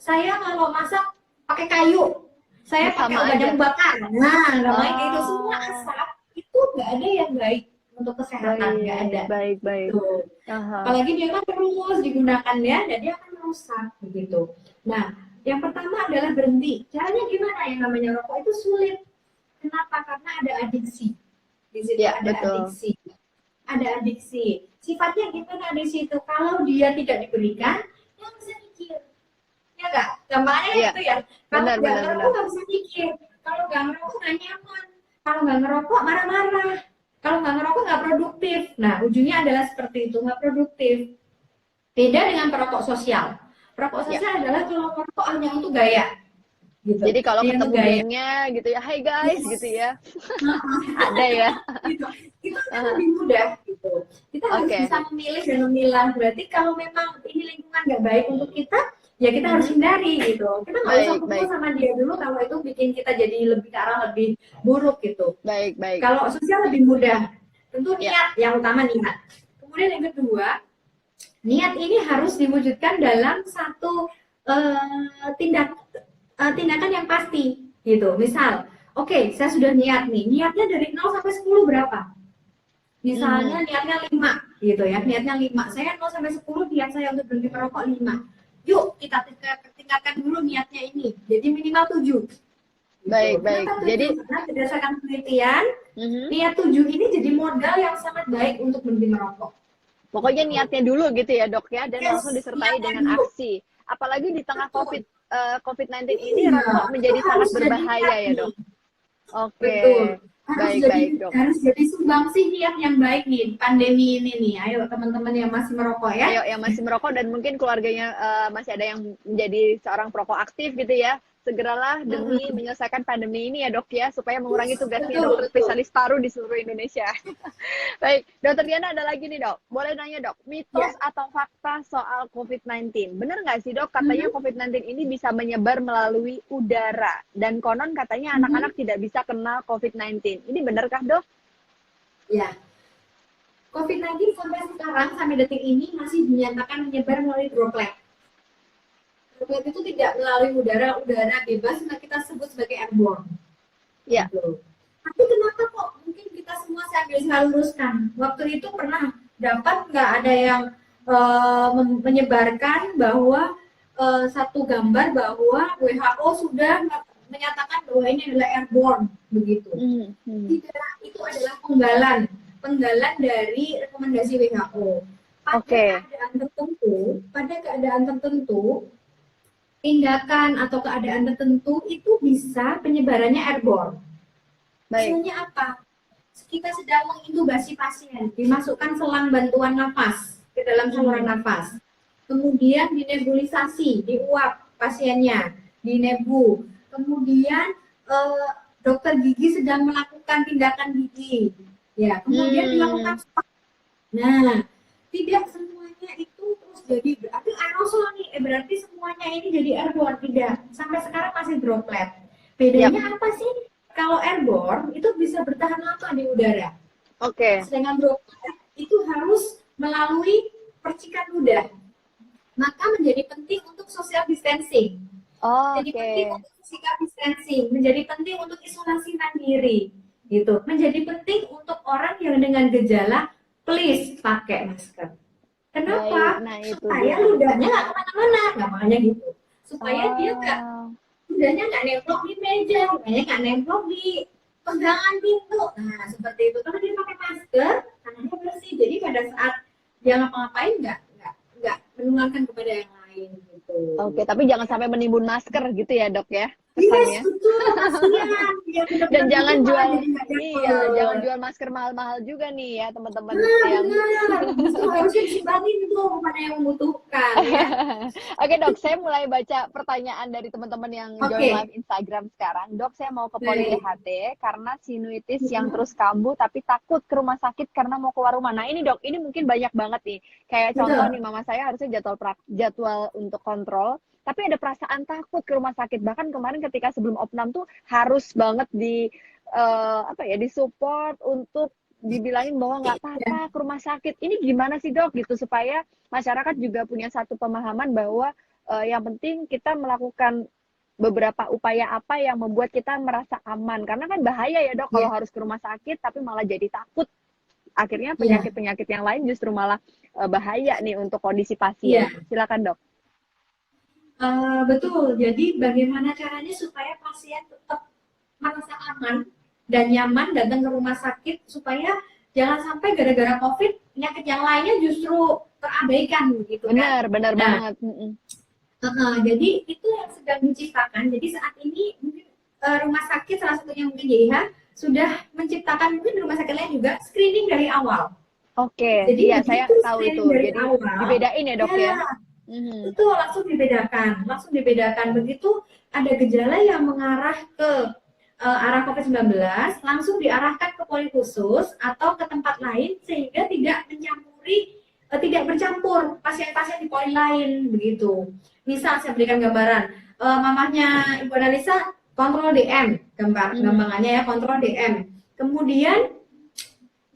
saya kalau masak pakai kayu, saya pakai Sama aja. banyak bakar. Nah, namanya kayak itu semua Oh, asap itu nggak ada yang baik untuk kesehatan, nggak baik, ada. baik, baik. Gitu. Aha. Apalagi dia kan terus digunakan ya, dan dia akan merusak begitu. Nah, yang pertama adalah berhenti. Caranya gimana? Yang namanya rokok itu sulit. Kenapa? Karena ada adiksi. Di situ Ya, ada betul. adiksi. Ada adiksi. Sifatnya gimana adiksi itu? Kalau dia tidak diberikan, dia bisa mikir. Ya nggak? Gampangnya Iya, gitu ya. Kalau benar, nggak benar, ngerokok benar. nggak bisa mikir. Kalau nggak ngerokok nggak nyaman. Kalau nggak ngerokok marah-marah. Kalau nggak ngerokok nggak produktif. Nah, ujungnya adalah seperti itu, nggak produktif. Beda dengan perokok sosial. Perokok Ya. sosial adalah kalau merokok hanya untuk gaya, gitu. Jadi kalau Hanya untuk ketemu gaya. gengnya gitu ya, "Hai guys," Yes. gitu ya. Nah, Ada ya. gitu. Itu kan Aha. lebih mudah gitu. Kita harus Oke. bisa memilih dan memilah. Berarti kalau memang ini lingkungan nggak baik untuk kita, ya kita harus Mhm. hindari gitu. Kita nggak usah Baik, kumpul baik. sama dia dulu kalau itu bikin kita jadi lebih ke arah lebih buruk gitu. Baik, baik. Kalau sosial lebih mudah. Tentu Ya. niat yang utama niat. Kemudian yang kedua, niat ini harus diwujudkan dalam satu tindakan yang pasti gitu. Misal, oke, saya sudah niat nih. Niatnya dari 0 sampai 10 berapa? Misalnya Mhm. niatnya 5 gitu ya. Niatnya 5. Saya 0 sampai 10 niat saya untuk berhenti merokok 5. Yuk, kita tingkatkan dulu niatnya ini. Jadi minimal 7 gitu. Baik, baik. Kenapa 7? Jadi, Karena berdasarkan penelitian, mhm. niat 7 ini jadi modal yang sangat baik untuk berhenti merokok. Pokoknya Gitu. niatnya dulu gitu ya, Dok ya, dan langsung Yes, disertai niatnya dengan dulu. aksi. Apalagi di tengah Betul. COVID-19 ini Iya, rokok itu menjadi sangat harus jadi berbahaya niat ya, nih. Dok. Oke. Betul. Harus Baik, jadi baik, Dok. harus jadi sumbangsih niat yang baik nih pandemi ini nih. Ayo teman-teman yang masih merokok ya. Ayo yang masih merokok dan mungkin keluarganya masih ada yang menjadi seorang perokok aktif gitu ya, segeralah demi Mm-mm. menyelesaikan pandemi ini ya, Dok ya, supaya mengurangi Yes, tugasnya betul dokter betul. spesialis paru di seluruh Indonesia. Baik, Dokter Diana ada lagi nih, Dok. Boleh nanya, Dok, mitos Ya. atau fakta soal COVID-19? Bener nggak sih, Dok, katanya Mhm, COVID-19 ini bisa menyebar melalui udara dan konon katanya mhm. anak-anak tidak bisa kena COVID-19. Ini benerkah, Dok? Ya. COVID-19 sampai sekarang sampai detik ini masih dinyatakan menyebar melalui droplet. Droplet itu tidak melalui udara, udara bebas yang kita sebut sebagai airborne. Ya. Gitu. Tapi kenapa kok mungkin kita semua saya luruskan. Waktu itu pernah dapat nggak ada yang menyebarkan bahwa satu gambar bahwa WHO sudah menyatakan bahwa ini adalah airborne begitu. Hmm, hmm. Tidak, itu adalah penggalan dari rekomendasi WHO. Oke, Pada keadaan tertentu, tindakan atau keadaan tertentu itu bisa penyebarannya airborne. baik. Misalnya apa? Kita sedang mengintubasi pasien, dimasukkan selang bantuan nafas ke dalam saluran Mhm. nafas. Kemudian dinebulisasi, diuap pasiennya, dinebu. Kemudian dokter gigi sedang melakukan tindakan gigi. Ya, kemudian dilakukan Hmm, swab. Nah, tidak semuanya itu terus jadi berarti aerosol nih, berarti semuanya ini jadi airborne, tidak. Sampai sekarang masih droplet. yap. Bedanya apa sih? Kalau airborne itu bisa bertahan lama di udara. Oke. Sedangkan droplet itu harus melalui percikan ludah. Maka menjadi penting untuk social distancing. Menjadi Oke. penting untuk physical distancing, menjadi penting untuk isolasi mandiri, gitu. Menjadi penting untuk orang yang dengan gejala, please pakai masker. Baik, Kenapa? nah itu Supaya dia. ludahnya nggak kemana-mana, nggak makanya gitu. Supaya dia nggak Oh, ludahnya nggak nemplok di meja, ludahnya nggak nemplok di pegangan pintu. Nah seperti itu. Kalau dia pakai masker, tangannya bersih. Jadi pada saat dia ngapa-ngapain nggak menularkan kepada yang lain gitu. oke. Tapi jangan sampai menimbun masker gitu ya, Dok ya, Yes, pesannya. betul, kasihan. Dia Dan benar-benar jangan bikin malah jual, jadi nggak iya, jangan dapat. jual masker mahal-mahal juga nih ya, teman-teman Nah, yang benar. Justru harusnya disumbangin itu kepada yang membutuhkan ya. Oke, Dok, saya mulai baca pertanyaan dari teman-teman yang join live Oke, Instagram sekarang. Dok, saya mau ke poli baik. THT karena sinuitis yang terus kambuh tapi takut ke rumah sakit karena mau keluar rumah. Nah, ini Dok, ini mungkin banyak banget nih. Kayak contoh nih, Betul. mama saya harusnya jadwal untuk kontrol, tapi ada perasaan takut ke rumah sakit. Bahkan kemarin ketika sebelum opnam tuh harus banget apa ya, disupport untuk dibilangin bahwa nggak Ya. apa-apa ke rumah sakit. Ini gimana sih, Dok, gitu supaya masyarakat juga punya satu pemahaman bahwa yang penting kita melakukan beberapa upaya apa yang membuat kita merasa aman. Karena kan bahaya ya dok, kalau Iya, harus ke rumah sakit tapi malah jadi takut. Akhirnya iya, penyakit-penyakit yang lain justru malah bahaya nih untuk kondisi iya. pasien. Silakan dok. Betul. Jadi bagaimana caranya supaya pasien tetap merasa aman dan nyaman datang ke rumah sakit supaya jangan sampai gara-gara COVID penyakit yang lainnya justru terabaikan gitu kan. Benar, benar Nah, banget. jadi itu yang sedang diciptakan. Jadi saat ini mungkin rumah sakit salah satunya mungkin YIH sudah menciptakan mungkin rumah sakit lain juga screening dari awal. Oke, Jadi iya saya begitu tahu itu. screening dari Jadi awal, dibedain ya dok ya. ya betul langsung dibedakan. Begitu ada gejala yang mengarah ke arah COVID-19, langsung diarahkan ke poli khusus atau ke tempat lain sehingga tidak bercampur pasien-pasien di poli lain begitu. Misal saya berikan gambaran, mamahnya Ibu Analisa kontrol DM, gampangannya ya kontrol DM. Kemudian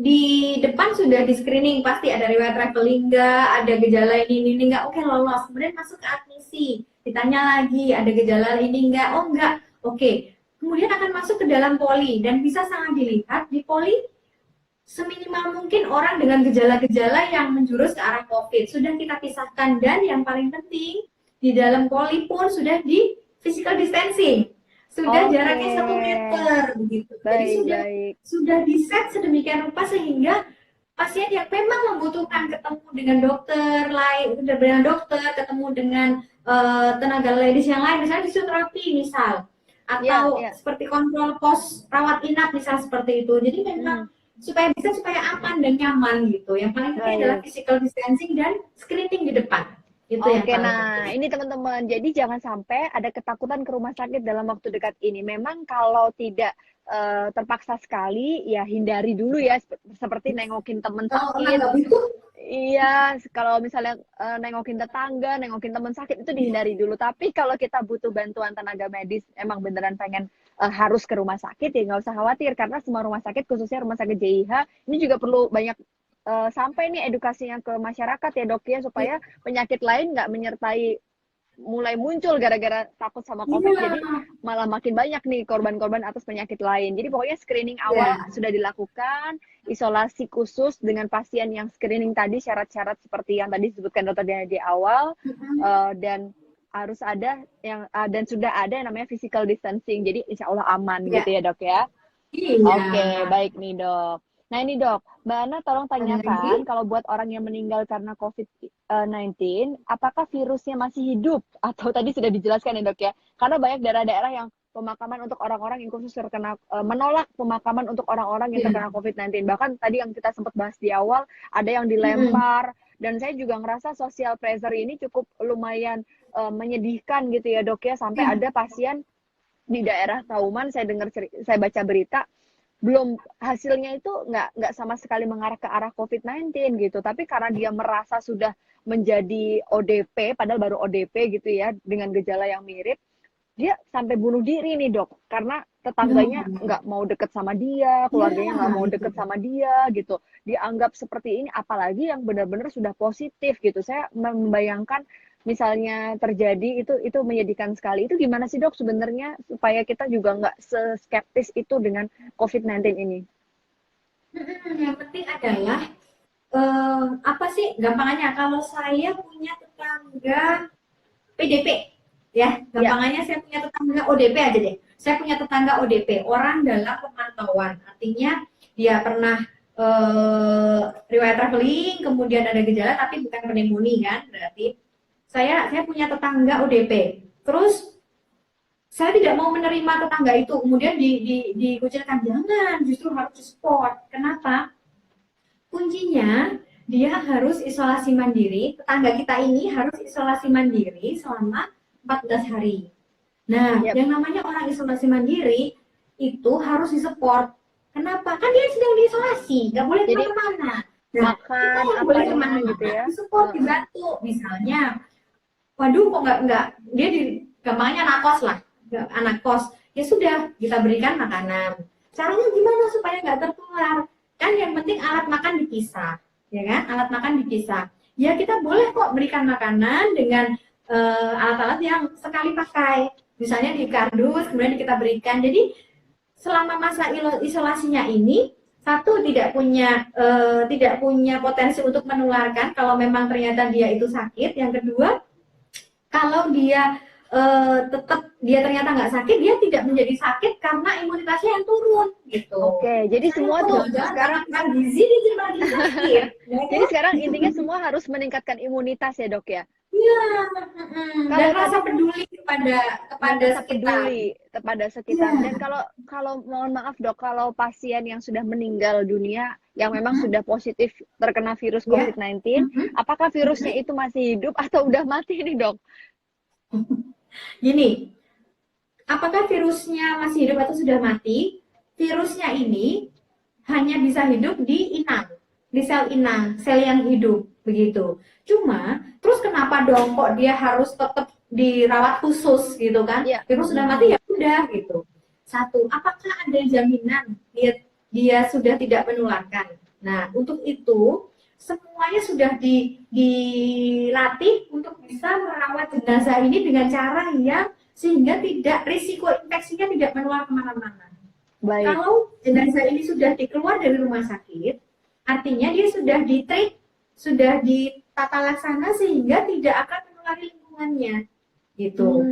di depan sudah di screening, pasti ada riwayat traveling nggak, ada gejala ini nggak, oke lolos. Kemudian masuk ke admisi, ditanya lagi ada gejala ini nggak, oh nggak, oke. Kemudian akan masuk ke dalam poli dan bisa sangat dilihat di poli seminimal mungkin orang dengan gejala-gejala yang menjurus ke arah COVID sudah kita pisahkan, dan yang paling penting di dalam poli pun sudah di physical distancing. Sudah jaraknya 1 meter begitu. Jadi sudah di-set sedemikian rupa sehingga pasien yang memang membutuhkan ketemu dengan dokter lain, ketemu dengan tenaga medis yang lain, misalnya fisioterapi misal, atau seperti kontrol pos rawat inap misal seperti itu. Jadi memang supaya aman dan nyaman gitu. Yang paling penting adalah physical distancing dan screening di depan. Oke, nah ini teman-teman, jadi jangan sampai ada ketakutan ke rumah sakit dalam waktu dekat ini. Memang kalau tidak terpaksa sekali, ya hindari dulu ya, seperti nengokin teman sakit. Iya, kalau misalnya nengokin tetangga, nengokin teman sakit, itu dihindari dulu. Tapi kalau kita butuh bantuan tenaga medis, emang beneran pengen harus ke rumah sakit, ya nggak usah khawatir. Karena semua rumah sakit, khususnya rumah sakit JIH, ini juga perlu banyak sampai nih edukasinya ke masyarakat ya dok ya, supaya penyakit lain nggak menyertai mulai muncul gara-gara takut sama COVID, jadi malah makin banyak nih korban-korban atas penyakit lain. Jadi pokoknya screening awal sudah dilakukan, isolasi khusus dengan pasien yang screening tadi, syarat-syarat seperti yang tadi disebutkan dokter Diana di awal, dan harus ada yang dan sudah ada yang namanya physical distancing, jadi insya Allah aman gitu ya dok ya. Oke, baik nih dok. Nah ini dok, Mbak Ana tolong tanyakan, kalau buat orang yang meninggal karena COVID-19, apakah virusnya masih hidup? Atau tadi sudah dijelaskan ya dok ya? Karena banyak daerah-daerah yang pemakaman untuk orang-orang yang khusus terkena, menolak pemakaman untuk orang-orang yang terkena COVID-19. Bahkan tadi yang kita sempat bahas di awal, ada yang dilempar. Dan saya juga ngerasa social pressure ini cukup lumayan menyedihkan gitu ya dok ya. Sampai ada pasien di daerah Kauman, saya baca berita, belum hasilnya itu nggak sama sekali mengarah ke arah COVID-19 gitu, tapi karena dia merasa sudah menjadi ODP, padahal baru ODP gitu ya, dengan gejala yang mirip, dia sampai bunuh diri nih dok, karena tetangganya nggak mau deket sama dia, keluarganya nggak mau deket sama dia gitu, dianggap seperti ini, apalagi yang benar-benar sudah positif gitu. Saya membayangkan misalnya terjadi itu menyedihkan sekali. Itu gimana sih dok sebenarnya supaya kita juga nggak seskeptis itu dengan COVID-19 ini? Yang penting adalah apa sih gampangannya, kalau saya punya tetangga PDP ya, gampangannya saya punya tetangga ODP aja deh. Saya punya tetangga ODP, orang dalam pemantauan, artinya dia pernah riwayat traveling, kemudian ada gejala tapi bukan pneumonia kan, berarti saya punya tetangga ODP, terus saya tidak mau menerima tetangga itu, kemudian dikucilkan, jangan, justru harus support. Kenapa? Kuncinya dia harus isolasi mandiri, tetangga kita ini harus isolasi mandiri selama 14 hari. Nah, yang namanya orang isolasi mandiri itu harus disupport. Kenapa? Kan dia sedang diisolasi, nggak boleh kemana-mana. Nah, makan kita boleh kemana-mana gitu ya, disupport, dibantu. Misalnya, waduh kok nggak dia gampangnya anak kos, ya sudah kita berikan makanan. Caranya gimana supaya nggak tertular? Kan yang penting alat makan dipisah, ya kan? Alat makan dipisah. Ya kita boleh kok berikan makanan dengan alat-alat yang sekali pakai, misalnya di kardus kemudian kita berikan. Jadi selama masa isolasinya ini, satu tidak punya potensi untuk menularkan kalau memang ternyata dia itu sakit. Yang kedua, kalau dia tetap dia ternyata nggak sakit, dia tidak menjadi sakit karena imunitasnya yang turun gitu. Oke, jadi semua tuh sekarang gizi dia lagi sakit. Jadi sekarang intinya semua harus meningkatkan imunitas ya dok ya. Iya. Dan Kalau rasa peduli kepada rasa sekitar. peduli kepada sekitar. Iya. Dan kalau mohon maaf dok, kalau pasien yang sudah meninggal dunia yang memang sudah positif terkena virus Iya. COVID-19, apakah virusnya itu masih hidup atau udah mati nih dok? Gini, apakah virusnya masih hidup atau sudah mati? Virusnya ini hanya bisa hidup di inang, di sel inang, sel yang hidup, begitu. Cuma, terus kenapa dong kok dia harus tetap dirawat khusus gitu kan? Iya. Virus sudah mati ya udah gitu. Satu, apakah ada jaminan dia sudah tidak menularkan? Nah, untuk itu semuanya sudah dilatih untuk bisa merawat jenazah ini dengan cara yang sehingga tidak risiko infeksinya tidak menular kemana-mana. Baik. Kalau jenazah ini sudah dikeluar dari rumah sakit, artinya dia sudah di-treat, sudah ditata laksana sehingga tidak akan menulari lingkungannya, gitu.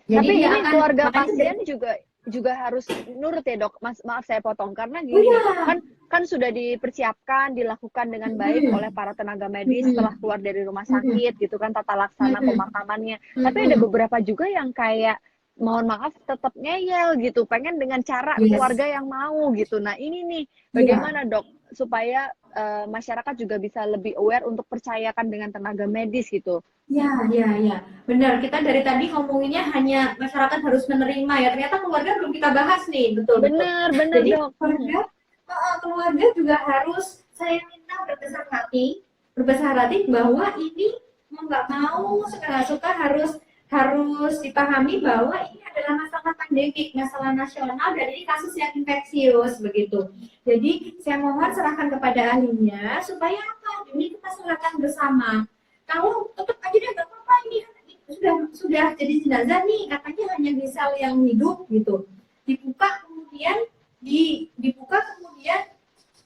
Jadi tapi ini akan, keluarga pasien juga harus nurut ya dok. Maaf saya potong karena gini kan sudah dipersiapkan, dilakukan dengan baik oleh para tenaga medis setelah keluar dari rumah sakit gitu kan, tata laksana pemakamannya. Tapi ada beberapa juga yang kayak mohon maaf tetap ngeyel gitu, pengen dengan cara keluarga yang mau gitu. Nah ini nih bagaimana dok supaya masyarakat juga bisa lebih aware untuk percayakan dengan tenaga medis gitu. Ya, benar. Kita dari tadi ngomonginnya hanya masyarakat harus menerima ya. Ternyata keluarga belum kita bahas nih, betul. Benar Jadi dok. Keluarga juga harus, saya minta berbesar hati bahwa ini nggak mau suka harus dipahami bahwa ini adalah masalah pandemik, masalah nasional, dan ini kasus yang infeksius begitu. Jadi saya mohon serahkan kepada ahlinya supaya apa? Ini kita serahkan bersama. Kalau tetap aja deh nggak apa-apa, ini sudah jadi jenazah nih, katanya hanya di sel yang hidup gitu. Dibuka kemudian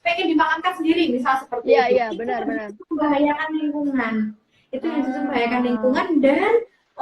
pengen dimakamkan sendiri, misal seperti itu. Iya, benar. Itu membahayakan lingkungan. Itu yang justru membahayakan lingkungan dan